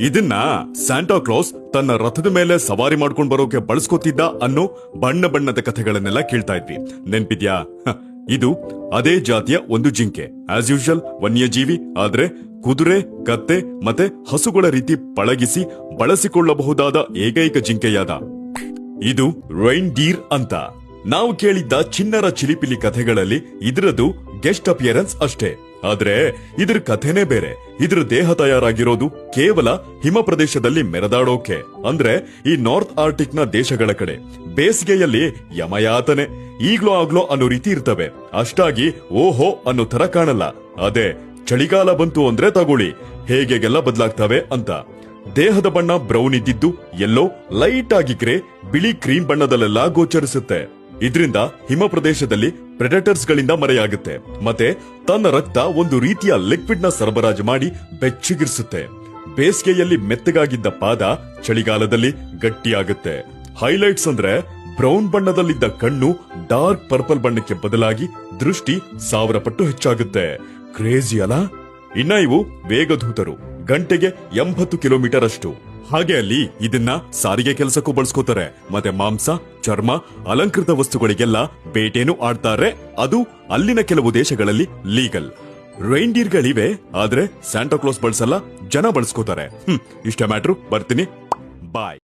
ಇದನ್ನ Santa class ತನ್ನ ರಥದ ಮೇಲೆ ಸವಾರಿ ಮಾಡ್ಕೊಂಡ್ ಬರೋಕೆ ಬಳಸ್ಕೊತಿದ್ದ ಅನ್ನೋ ಬಣ್ಣ ಬಣ್ಣದ ಕಥೆಗಳನ್ನೆಲ್ಲ ಕೇಳ್ತಾ ಇದ್ವಿ. ನೆನ್ಪಿದ್ಯಾ? ಇದು ಅದೇ ಜಾತಿಯ ಒಂದು ಜಿಂಕೆ. ಆಸ್ ಯೂಶುವಲ್ ವನ್ಯಜೀವಿ, ಆದ್ರೆ ಕುದುರೆ, ಕತ್ತೆ ಮತ್ತೆ ಹಸುಗಳ ರೀತಿ ಪಳಗಿಸಿ ಬಳಸಿಕೊಳ್ಳಬಹುದಾದ ಏಕೈಕ ಜಿಂಕೆಯಾದ. ಇದು ರೈನ್ ಡೀರ್ ಅಂತ. ನಾವು ಕೇಳಿದ್ದ ಚಿನ್ನರ ಚಿಲಿಪಿಲಿ ಕಥೆಗಳಲ್ಲಿ ಇದರದು ಗೆಸ್ಟ್ ಅಪಿಯರೆನ್ಸ್ ಅಷ್ಟೇ. ಆದ್ರೆ ಇದ್ರ ಕಥೆನೇ ಬೇರೆ. ಇದ್ರ ದೇಹ ತಯಾರಾಗಿರೋದು ಕೇವಲ ಹಿಮ ಪ್ರದೇಶದಲ್ಲಿ ಮೆರೆದಾಡೋಕೆ, ಅಂದ್ರೆ ಈ ನಾರ್ತ್ ಆರ್ಟಿಕ್ ನ ದೇಶಗಳ ಕಡೆ. ಬೇಸಿಗೆಯಲ್ಲಿ ಯಮಯಾತನೆ ಈಗ್ಲೋ ಆಗ್ಲೋ ಅನ್ನೋ ರೀತಿ ಇರ್ತವೆ. ಅಷ್ಟಾಗಿ ಓಹೋ ಅನ್ನೋ ತರ ಕಾಣಲ್ಲ. ಅದೇ ಚಳಿಗಾಲ ಬಂತು ಅಂದ್ರೆ ತಗೊಳ್ಳಿ ಹೇಗೆಲ್ಲ ಬದಲಾಗ್ತವೆ ಅಂತ. ದೇಹದ ಬಣ್ಣ ಬ್ರೌನ್ ಇದ್ದಿದ್ದು ಎಲ್ಲೋ, ಲೈಟ್ ಆಗಿ ಗ್ರೇ, ಬಿಳಿ ಕ್ರೀಮ್ ಬಣ್ಣದಲ್ಲೆಲ್ಲ ಗೋಚರಿಸುತ್ತೆ. ಇದರಿಂದ ಹಿಮ ಪ್ರದೇಶದಲ್ಲಿ ಪ್ರೆಡೆಟರ್ಸ್ ಗಳಿಂದ ಮರೆಯಾಗುತ್ತೆ. ಮತ್ತೆ ತನ್ನ ರಕ್ತ ಒಂದು ರೀತಿಯ ಲಿಕ್ವಿಡ್ ನ ಸರಬರಾಜು ಮಾಡಿ ಬೆಚ್ಚಗಿರಿಸುತ್ತೆ. ಬೇಸಿಗೆಯಲ್ಲಿ ಮೆತ್ತಗಾಗಿದ್ದ ಪಾದ ಚಳಿಗಾಲದಲ್ಲಿ ಗಟ್ಟಿಯಾಗುತ್ತೆ. ಹೈಲೈಟ್ಸ್ ಅಂದ್ರೆ ಬ್ರೌನ್ ಬಣ್ಣದಲ್ಲಿದ್ದ ಕಣ್ಣು ಡಾರ್ಕ್ ಪರ್ಪಲ್ ಬಣ್ಣಕ್ಕೆ ಬದಲಾಗಿ ದೃಷ್ಟಿ 1000 ಪಟ್ಟು ಹೆಚ್ಚಾಗುತ್ತೆ. ಕ್ರೇಜಿ ಅಲ್ಲ? ಇನ್ನ ಇವು ವೇಗದೂತರು, ಗಂಟೆಗೆ 80 ಕಿಲೋಮೀಟರ್ ಅಷ್ಟು. ಹಾಗೆ ಅಲ್ಲಿ ಇದನ್ನ ಸಾರಿಗೆ ಕೆಲಸಕ್ಕೂ ಬಳಸ್ಕೋತಾರೆ. ಮತ್ತೆ ಮಾಂಸ, ಚರ್ಮ, ಅಲಂಕೃತ ವಸ್ತುಗಳಿಗೆಲ್ಲ ಬೇಟೆನೂ ಆಡ್ತಾರೆ. ಅದು ಅಲ್ಲಿನ ಕೆಲವು ದೇಶಗಳಲ್ಲಿ ಲೀಗಲ್. ರೈನ್ಡೀರ್ಗಳಿವೆ, ಆದ್ರೆ ಸ್ಯಾಂಟಾ ಕ್ಲಾಸ್ ಬಳಸಲ್ಲ, ಜನ ಬಳಸ್ಕೋತಾರೆ. ಇಷ್ಟ ಮ್ಯಾಟ್ರು. ಬರ್ತೀನಿ, ಬಾಯ್.